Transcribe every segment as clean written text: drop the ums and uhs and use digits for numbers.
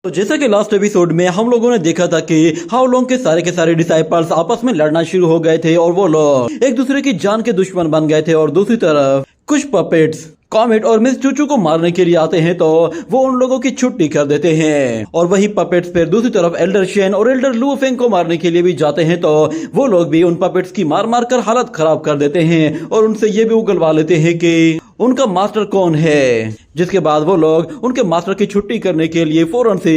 तो जैसा कि लास्ट एपिसोड में हम लोगों ने देखा था कि हाउ लॉन्ग के सारे डिसाइपल्स आपस में लड़ना शुरू हो गए थे और वो लोग एक दूसरे की जान के दुश्मन बन गए थे। और दूसरी तरफ कुछ पपेट्स कॉमेट और मिस चूचू को मारने के लिए आते हैं तो वो उन लोगों की छुट्टी कर देते हैं। और वही पपेट्स फिर दूसरी तरफ एल्डर शेन और एल्डर लू फेंग को मारने के लिए भी जाते हैं तो वो लोग भी उन पपेट्स की मार मार कर हालत खराब कर देते हैं और उनसे ये भी उगलवा लेते हैं कि उनका मास्टर कौन है। जिसके बाद वो लोग उनके मास्टर की छुट्टी करने के लिए फौरन से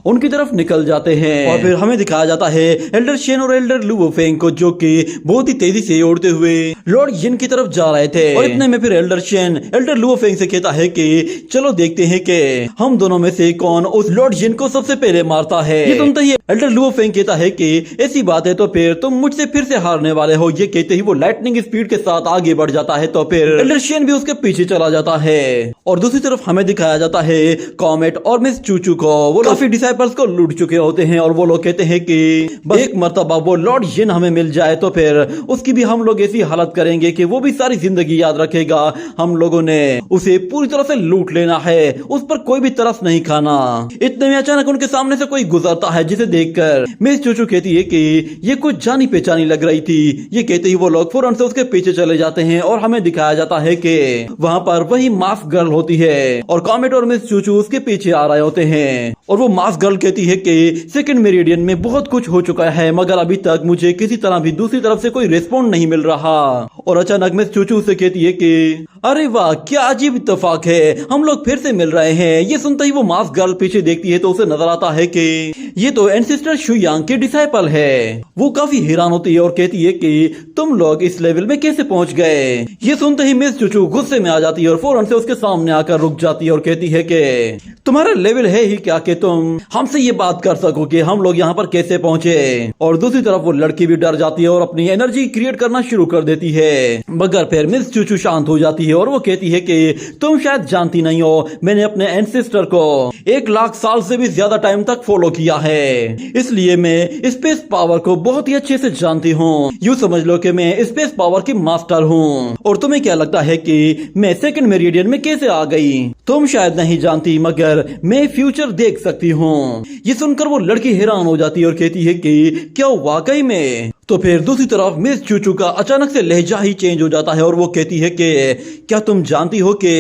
उनकी तरफ निकल जाते हैं। और फिर हमें दिखाया जाता है एल्डर शेन और एल्डर लू फेंग को, जो कि बहुत ही तेजी से उड़ते हुए लॉर्ड जिन की तरफ जा रहे थे। और इतने में फिर एल्डर शेन एल्डर लू फेंग से कहता है कि चलो देखते हैं कि हम दोनों में से कौन उस लॉर्ड जिन को सबसे पहले मारता है। ये सुनते ही एल्डर लू फेंग कहता है कि ऐसी बात है तो फिर तुम मुझसे फिर से हारने वाले हो। ये कहते ही वो लाइटनिंग स्पीड के साथ आगे बढ़ जाता है तो फिर एल्डर शेन भी उसके पीछे चला जाता है। और दूसरी तरफ हमें दिखाया जाता है कॉमेट और मिस चूचू को। वो काफी डिसाइपल्स को लूट चुके होते हैं और वो लोग कहते हैं कि बस एक मर्तबा वो लॉर्ड जिन हमें मिल जाए तो फिर उसकी भी हम लोग ऐसी हालत करेंगे कि वो भी सारी जिंदगी याद रखेगा। हम लोगों ने उसे पूरी तरह से लूट लेना है, उस पर कोई भी तरस नहीं खाना। इतने में अचानक उनके सामने से कोई गुजरता है जिसे देखकर मिस चूचू कहती है कि ये कुछ जानी पहचानी लग रही थी। ये कहते ही वो लोग फौरन से उसके पीछे चले जाते हैं और हमें दिखाया जाता है कि वहां पर वही मास्क गर्ल होती है और कॉमेट और मिस चूचू उसके पीछे आ रहे होते हैं। और वो मास्क गर्ल कहती है कि सेकंड मेरिडियन में बहुत कुछ हो चुका है मगर अभी तक मुझे किसी तरह भी दूसरी तरफ से कोई रिस्पॉन्ड नहीं मिल रहा। और अचानक मिस चूचू से कहती है कि अरे वाह क्या अजीब इत्तेफाक है, हम लोग फिर से मिल रहे हैं। ये सुनते ही वो मास्क गर्ल पीछे देखती है तो उसे नजर आता है कि ये तो एंसेस्टर शुयांग के डिसाइपल है। वो काफी हैरान होती है और कहती है कि तुम लोग इस लेवल में कैसे पहुंच गए। ये सुनते ही मिस चूचू गुस्से में आ जाती है और फौरन से उसके सामने आकर रुक जाती है और कहती है कि तुम्हारा लेवल है ही क्या कि तुम हमसे ये बात कर सको कि हम लोग यहाँ पर कैसे पहुंचे। और दूसरी तरफ वो लड़की भी डर जाती है और अपनी एनर्जी क्रिएट करना शुरू कर देती है। मगर फिर मिस चूचू शांत हो जाती है और वो कहती है कि तुम शायद जानती नहीं हो, मैंने अपने एंसेस्टर को 1 लाख साल से भी ज्यादा टाइम तक फॉलो किया है, इसलिए मैं स्पेस पावर को बहुत ही अच्छे से जानती हूँ। यूँ समझ लो कि मैं स्पेस पावर की मास्टर हूँ। और तुम्हें क्या लगता है कि मैं सेकंड मेरिडियन में कैसे आ गई? तुम शायद नहीं जानती मगर मैं फ्यूचर देख सकती हूँ। ये सुनकर वो लड़की हैरान हो जाती है और कहती है कि क्या वाकई में? तो फिर दूसरी तरफ मिस चूचू का अचानक से लहजा ही चेंज हो जाता है और वो कहती है कि क्या तुम जानती हो कि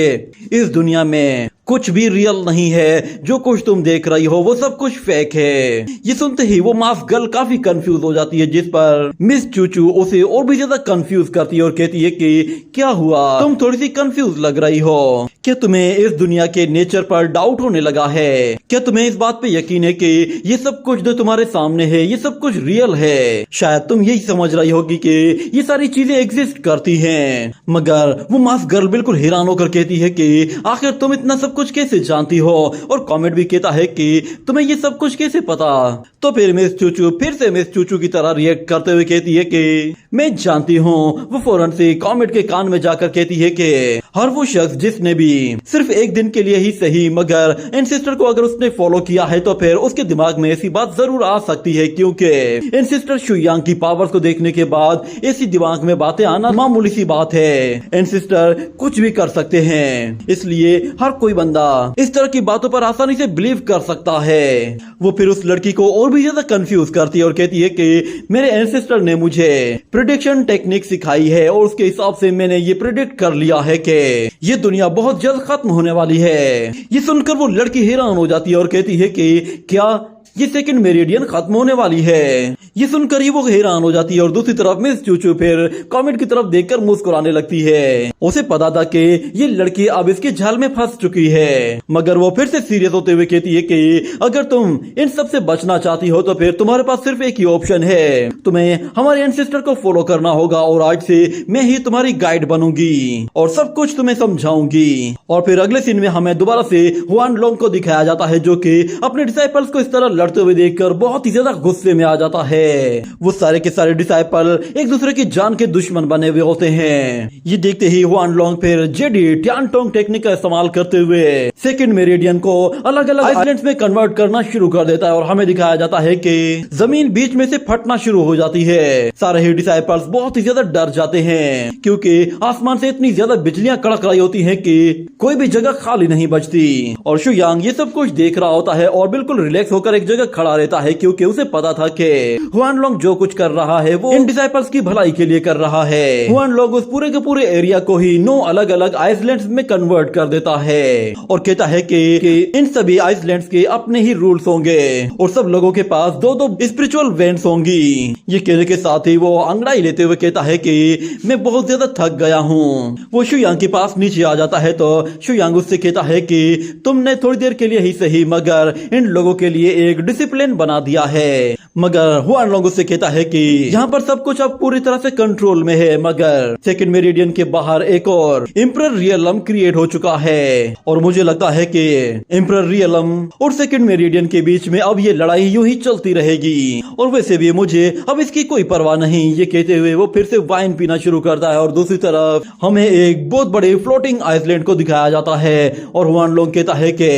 इस दुनिया में कुछ भी रियल नहीं है, जो कुछ तुम देख रही हो वो सब कुछ फेक है। ये सुनते ही वो मास्क गर्ल काफी कंफ्यूज हो जाती है जिस पर मिस चूचू उसे और भी ज्यादा कंफ्यूज करती है और कहती है कि क्या हुआ, तुम थोड़ी सी कंफ्यूज लग रही हो। क्या तुम्हें इस दुनिया के नेचर पर डाउट होने लगा है? क्या तुम्हें इस बात पे यकीन है कि ये सब कुछ जो तुम्हारे सामने है ये सब कुछ रियल है? शायद तुम यही समझ रही होगी कि ये सारी चीजें एग्जिस्ट करती हैं। मगर वो मास्क गर्ल बिल्कुल हैरान होकर कहती है कि आखिर तुम इतना सब कुछ कैसे जानती हो? और कॉमेट भी कहता है कि तुम्हें ये सब कुछ कैसे पता? तो फिर मिस चूचू फिर से मिस चूचू की तरह रिएक्ट करते हुए कहती है कि मैं जानती हूँ। वो फौरन से कॉमेट के कान में जाकर कहती है कि हर वो शख्स जिसने भी सिर्फ एक दिन के लिए ही सही मगर एंसेस्टर को अगर उसने फॉलो किया है तो फिर उसके दिमाग में ऐसी बात जरूर आ सकती है, क्योंकि एंसेस्टर शुयांग की पावर्स को देखने के बाद ऐसी दिमाग में बातें आना मामूली सी बात है। एंसेस्टर कुछ भी कर सकते हैं, इसलिए हर कोई बंदा इस तरह की बातों पर आसानी से बिलीव कर सकता है। वो फिर उस लड़की को और भी ज्यादा कंफ्यूज करती है और कहती है कि मेरे एंसेस्टर ने मुझे प्रेडिक्शन टेक्निक सिखाई है और उसके हिसाब से मैंने ये प्रेडिक्ट कर लिया है कि ये दुनिया बहुत जल्द खत्म होने वाली है। ये सुनकर वो लड़की हैरान हो जाती है और कहती है कि क्या ये सेकंड मेरिडियन खत्म होने वाली है? ये सुनकर ही वो हैरान हो जाती है और दूसरी तरफ मिस चूचू फिर कॉमेट की तरफ देखकर मुस्कुराने लगती है। उसे पता था कि ये लड़की अब इसके जाल में फंस चुकी है, मगर वो फिर से सीरियस होते हुए कहती है कि अगर तुम इन सब से बचना चाहती हो तो फिर तुम्हारे पास सिर्फ एक ही ऑप्शन है, तुम्हें हमारे एंसेस्टर को फॉलो करना होगा और आज से मैं ही तुम्हारी गाइड बनूंगी और सब कुछ तुम्हें समझाऊंगी। और फिर अगले सीन में हमें दोबारा से हुआन लोंग को दिखाया जाता है जो कि अपने डिसाइपल्स को इस तरह लड़ते हुए देखकर बहुत ही ज्यादा गुस्से में आ जाता है। है। वो सारे के सारे डिसाइपल एक दूसरे की जान के दुश्मन बने हुए होते हैं। ये देखते ही हुआन लोंग फिर जेडी ट्यानटोंग टेक्निक का इस्तेमाल करते हुए सेकंड मेरिडियन को अलग अलग आइलैंड्स में कन्वर्ट करना शुरू कर देता है और हमें दिखाया जाता है कि जमीन बीच में से फटना शुरू हो जाती है। सारे ही डिसाइपल्स बहुत ही ज्यादा डर जाते हैं क्योंकि आसमान से इतनी ज्यादा बिजलियां कड़क रही होती हैं कि कोई भी जगह खाली नहीं बचती। और शुयांग ये सब कुछ देख रहा होता है और बिल्कुल रिलैक्स होकर एक जगह खड़ा रहता है क्योंकि उसे पता था कि हुआन लोंग जो कुछ कर रहा है वो इन डिसाइपल्स की भलाई के लिए कर रहा है। हुआन लोंग उस पूरे के पूरे एरिया को ही 9 अलग अलग आइसलैंड्स में कन्वर्ट कर देता है और कहता है कि इन सभी आइसलैंड्स के अपने ही रूल्स होंगे और सब लोगों के पास 2-2 स्पिरिचुअल वेंट्स होंगी। ये कहने के साथ ही वो अंगड़ाई लेते हुए कहता है कि मैं बहुत ज्यादा थक गया हूँ। वो शुयांग के पास नीचे आ जाता है तो शुयांग उससे कहता है कि तुमने थोड़ी देर के लिए ही सही मगर इन लोगों के लिए एक डिसिप्लिन बना दिया है। मगर हुआन लोंग उससे कहता है कि यहाँ पर सब कुछ अब पूरी तरह से कंट्रोल में है मगर सेकंड मेरिडियन के बाहर एक और एम्परर रियलम क्रिएट हो चुका है और मुझे लगता है कि एम्परर रियलम और सेकंड मेरिडियन के बीच में अब ये लड़ाई यूं ही चलती रहेगी और वैसे भी मुझे अब इसकी कोई परवाह नहीं। ये कहते हुए वो फिर से वाइन पीना शुरू करता है और दूसरी तरफ हमें एक बहुत बड़े फ्लोटिंग आइसलैंड को दिखाया जाता है और हुआन लोंग कहता है कि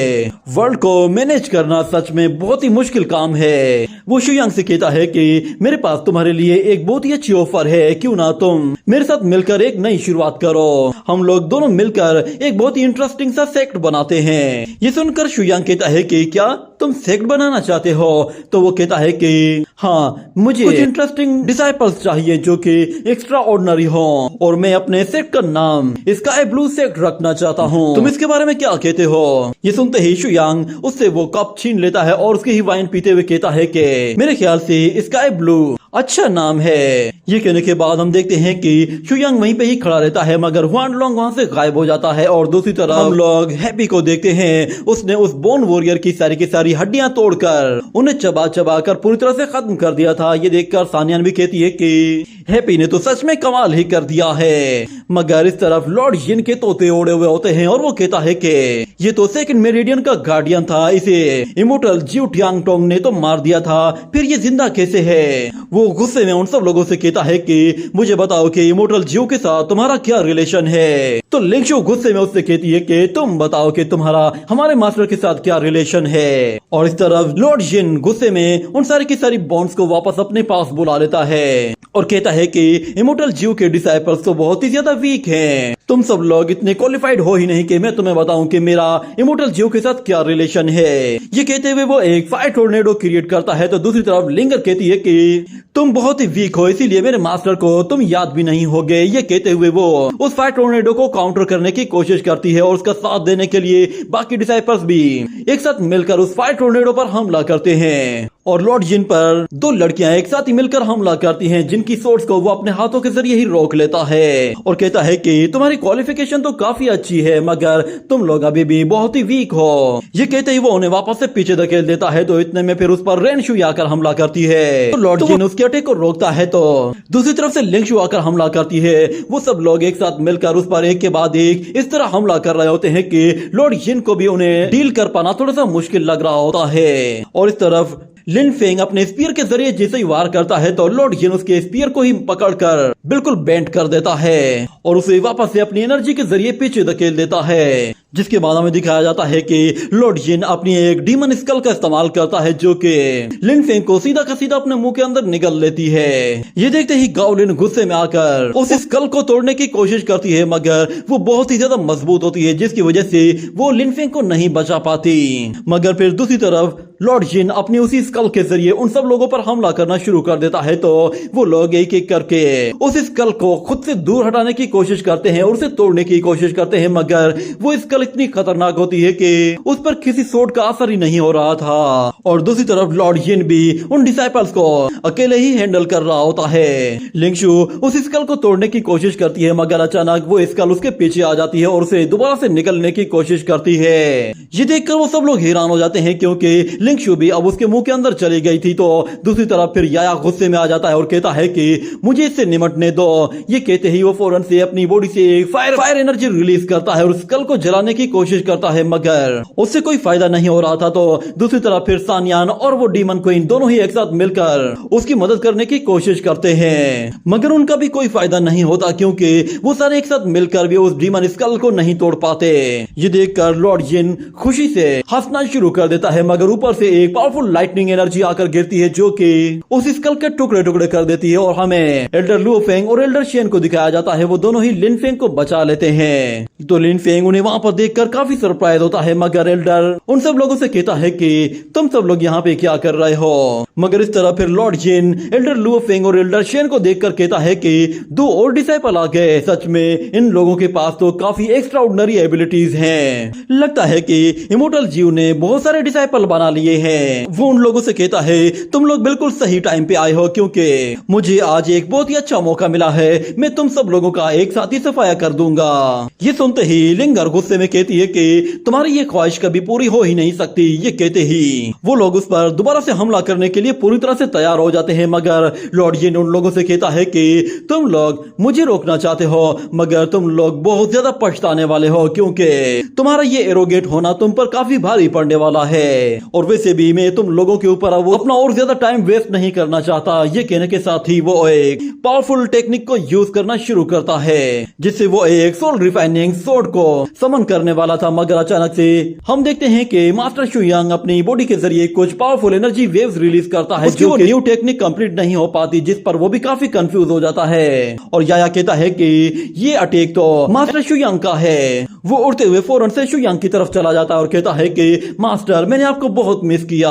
वर्ल्ड को मैनेज करना सच में बहुत ही मुश्किल काम है। वो शुयांग से कहता है कि मेरे पास तुम्हारे लिए एक बहुत ही अच्छी ऑफर है, क्यों ना तुम मेरे साथ मिलकर एक नई शुरुआत करो। हम लोग दोनों मिलकर एक बहुत ही इंटरेस्टिंग सा सेक्ट बनाते हैं। ये सुनकर शुयांग कहता है कि क्या तुम सेक्ट बनाना चाहते हो? तो वो कहता है कि हाँ, मुझे कुछ इंटरेस्टिंग डिसाइपल्स चाहिए जो कि एक्स्ट्रा ऑर्डिनरी हो और मैं अपने सेक्ट का नाम स्काई ब्लू सेक्ट रखना चाहता हूँ। तुम इसके बारे में क्या कहते हो? ये सुनते ही शुयांग उससे वो कप छीन लेता है और उसकी ही वाइन पीते हुए कहता है कि मेरे ख्याल से स्काई ब्लू अच्छा नाम है। ये कहने के बाद हम देखते हैं कि शुयांग वहीं पे ही खड़ा रहता है मगर हुआन लोंग वहाँ से गायब हो जाता है और दूसरी तरफ हम लोग हैप्पी को देखते हैं। उसने उस बोन वॉरियर की सारी हड्डियां तोड़कर उन्हें चबा चबा कर पूरी तरह से खत्म कर दिया था। ये देखकर सानियान भी कहती है कि हैप्पी ने तो सच में कमाल ही कर दिया है। मगर इस तरफ लॉर्ड जिन के तोते ओढ़े हुए होते हैं और वो कहता है कि ये तो सेकंड मेरिडियन का गार्डियन था, इसे इमोर्टल जियो ट्यानटोंग ने तो मार दिया था, फिर ये जिंदा कैसे है? वो गुस्से में उन सब लोगों से कहता है कि मुझे बताओ कि इमोर्टल जियो के साथ तुम्हारा क्या रिलेशन है? तो लिंगशु गुस्से में उससे कहती है कि तुम बताओ कि तुम्हारा हमारे मास्टर के साथ क्या रिलेशन है? और इस तरफ लॉर्ड जिन गुस्से में उन सारी की सारी बॉन्ड्स को वापस अपने पास बुला लेता है और कहता है कि इमोर्टल जियो के डिसाइपल्स तो बहुत ही ज्यादा वीक हैं। तुम सब लोग इतने क्वालिफाइड हो ही नहीं कि मैं तुम्हें बताऊं कि मेरा इमोर्टल जियो के साथ क्या रिलेशन है। ये कहते हुए वो एक फायर टोर्नेडो क्रिएट करता है तो दूसरी तरफ लिंगर कहती है कि तुम बहुत ही वीक हो, इसीलिए मेरे मास्टर को तुम याद भी नहीं होगे। ये कहते हुए वो उस फायर टोर्नेडो को काउंटर करने की कोशिश करती है और उसका साथ देने के लिए बाकी डिसाइपल्स भी एक साथ मिलकर उस फायर टोर्नेडो पर हमला करते हैं और लॉर्ड जिन पर 2 लड़कियां एक साथ ही मिलकर हमला करती हैं जिनकी सोर्स को वो अपने हाथों के जरिए ही रोक लेता है और कहता है कि तुम्हारी क्वालिफिकेशन तो काफी अच्छी है मगर तुम लोग अभी भी बहुत ही वीक हो। ये कहते ही वो उन्हें वापस से पीछे धकेल देता है तो इतने में फिर उस पर रेनशु आकर हमला करती है तो लॉर्ड जिन उसके अटैक को रोकता है तो दूसरी तरफ से लिंगशु आकर हमला करती है। वो सब लोग एक साथ मिलकर उस पर एक के बाद एक इस तरह हमला कर रहे होते हैं कि लॉर्ड जिन को भी उन्हें डील कर पाना थोड़ा सा मुश्किल लग रहा होता है। और इस तरफ लिन फेंग अपने स्पीयर के जरिए जैसे ही वार करता है तो लॉर्ड जिन उसके स्पीयर को ही पकड़कर बिल्कुल बेंड कर देता है और उसे वापस से अपनी एनर्जी के जरिए पीछे धकेल देता है। जिसके बाद हमें दिखाया जाता है कि लॉर्ड जिन अपनी एक डीमन स्कल का इस्तेमाल करता है जो कि लिन फेंग को सीधा का सीधा अपने मुंह के अंदर निगल लेती है। ये देखते ही गाओलिन गुस्से में आकर उस स्कल को तोड़ने की कोशिश करती है मगर वो बहुत ही ज्यादा मजबूत होती है जिसकी वजह से वो लिन फेंग को नहीं बचा पाती। मगर फिर दूसरी तरफ लॉर्ड जिन अपनी उसी स्कल के जरिए उन सब लोगों पर हमला करना शुरू कर देता है तो वो लोग एक एक करके उस स्कल को खुद से दूर हटाने की कोशिश करते हैं और उसे तोड़ने की कोशिश करते हैं मगर वो स्कल इतनी खतरनाक होती है कि उस पर किसी सोट का असर ही नहीं हो रहा था। और दूसरी तरफ लॉर्ड जिन भी उन डिसाइपल्स को अकेले ही हैंडल कर रहा होता है। लिंगशु उस स्कल को तोड़ने की कोशिश करती है मगर अचानक वो स्कल उसके पीछे आ जाती है और उसे दोबारा से निकलने की कोशिश करती है। ये देखकर वो सब लोग हैरान हो जाते हैं क्योंकि लिंग शू भी अब उसके मुंह के अंदर चली गई थी। तो दूसरी तरफ फिर याया गुस्से में आ जाता है और कहता है कि मुझे इससे निमटने दो। ये कहते ही वो फौरन से अपनी बॉडी से फायर एनर्जी रिलीज करता है और स्कल को जलाने की कोशिश करता है, मगर उससे कोई फायदा नहीं हो रहा था। तो दूसरी तरफ फिर सानियान और वो डीमन क्वीन दोनों ही एक साथ मिलकर उसकी मदद करने की कोशिश करते हैं, मगर उनका भी कोई फायदा नहीं होता क्योंकि वो सारे एक साथ मिलकर भी उस डीमन स्कल को नहीं तोड़ पाते। ये देखकर लॉर्ड जिन खुशी से हंसना शुरू कर देता है, मगर ऊपर से एक पावरफुल लाइटनिंग एनर्जी आकर गिरती है जो कि उस स्कल के टुकड़े टुकड़े कर देती है और हमें एल्डर लुओ फेंग और एल्डर शियन को दिखाया जाता है। वो दोनों ही लिन फेंग को बचा लेते हैं। तो लिन फेंग उन्हें वहां पर देखकर काफी सरप्राइज होता है, मगर एल्डर उन सब लोगों से कहता है कि तुम सब लोग यहाँ पे क्या कर रहे हो। मगर इस तरह फिर लॉर्ड जिन एल्डर लुओ फेंग और एल्डर शियन को देखकर कहता है कि 2 और डिसाइपल आ गए। सच में इन लोगों के पास तो काफी एक्स्ट्राऑर्डिनरी एबिलिटीज हैं। लगता है कि इमोर्टल जीव ने बहुत सारे डिसाइपल बना लिए हैं। वो उन लोगों से कहता है तुम लोग बिल्कुल सही टाइम पे आए हो क्योंकि मुझे आज एक बहुत ही अच्छा मौका मिला है। मैं तुम सब लोगों का एक साथ ही सफाया कर दूंगा। ये सुनते ही लिंगर गुस्से में कहती है कि तुम्हारी ये ख्वाहिश कभी पूरी हो ही नहीं सकती। ये कहते ही वो लोग उस पर दोबारा से हमला करने के लिए पूरी तरह से तैयार हो जाते हैं, मगर लॉर्ड जिन उन लोगों से कहता है कि तुम लोग मुझे रोकना चाहते हो मगर तुम लोग बहुत ज्यादा पछताने वाले हो क्योंकि तुम्हारा ये एरोगेट होना तुम पर काफी भारी पड़ने वाला है। और वैसे भी मैं तुम लोगों के ऊपर अपना और ज्यादा टाइम वेस्ट नहीं करना चाहता। ये कहने के साथ ही वो एक पावरफुल टेक्निक को यूज करना शुरू करता है जिससे वो एक सोल रिफाइनिंग सोर्ड को समन करने वाला था, मगर अचानक से हम देखते हैं कि मास्टर शू यांग अपनी बॉडी के जरिए कुछ पावरफुल एनर्जी वेव्स रिलीज करता है जो न्यू टेक्निक कंप्लीट नहीं हो पाती, जिस पर वो भी काफी कंफ्यूज हो जाता है। और याया कहता है कि ये अटैक तो मास्टर शू यांग का है। वो उड़ते हुए फौरन से शू यांग की तरफ चला जाता है और कहता है कि मास्टर मैंने आपको बहुत मिस किया।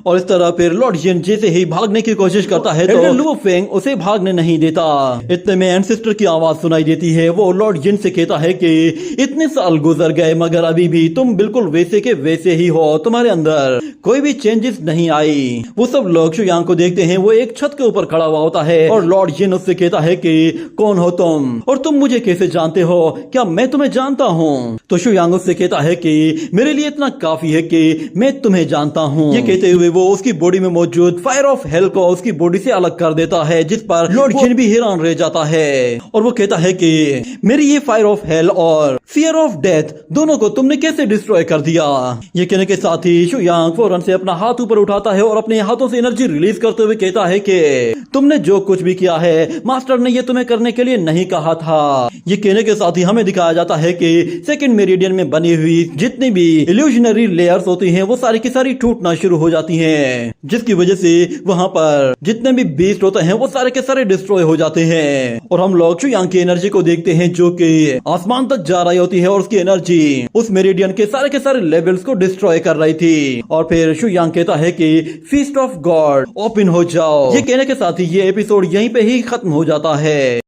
और इस तरह फिर लॉर्ड जिन जैसे ही भागने की कोशिश करता है तो लुओ फेंग उसे भागने नहीं देता। इतने में एंसेस्टर की आवाज सुनाई देती है। वो लॉर्ड जिन से कहता है कि इतने साल गुजर गए मगर अभी भी तुम बिल्कुल वैसे के वैसे ही हो, तुम्हारे अंदर कोई भी चेंजेस नहीं आई। वो सब लोग शू यांग को देखते हैं। वो एक छत के ऊपर खड़ा हुआ होता है और लॉर्ड जिन उससे कहता है कि कौन हो तुम और तुम मुझे कैसे जानते हो, क्या मैं तुम्हें जानता हूँ? तो शू यांग उससे कहता है कि मेरे लिए इतना काफी है कि मैं तुम्हें जानता हूँ। ये कहते हुए वो उसकी बॉडी में मौजूद फायर ऑफ हेल को उसकी बॉडी से अलग कर देता है, जिस पर लॉर्ड जिन भी हैरान रह जाता है। और वो कहता है कि मेरी ये फायर ऑफ हेल और फियर ऑफ डेथ दोनों को तुमने कैसे डिस्ट्रॉय कर दिया। ये कहने के साथ ही शू यांग फौरन से अपना हाथ ऊपर उठाता है और अपने हाथों से एनर्जी रिलीज करते हुए कहता है कि तुमने जो कुछ भी किया है मास्टर ने ये तुम्हें करने के लिए नहीं कहा था। ये कहने के साथ ही हमें दिखाया जाता है कि सेकंड मेरिडियन में बनी हुई जितनी भी इल्यूजनरी लेयर्स होती हैं वो सारी की सारी टूटना शुरू हो जाती हैं, जिसकी वजह से वहां पर जितने भी बीस्ट होते हैं वो सारे के सारे डिस्ट्रॉय हो जाते हैं। और हम लोग शू यांग की एनर्जी को देखते हैं जो कि आसमान तक जा रही होती है और उसकी एनर्जी उस मेरिडियन के सारे लेवल्स को डिस्ट्रॉय कर रही थी। और फिर शू यांग कहता है कि फीस्ट ऑफ गॉड ओपन हो जाओ। ये कहने के साथ ही ये एपिसोड यहीं पे ही खत्म हो जाता है।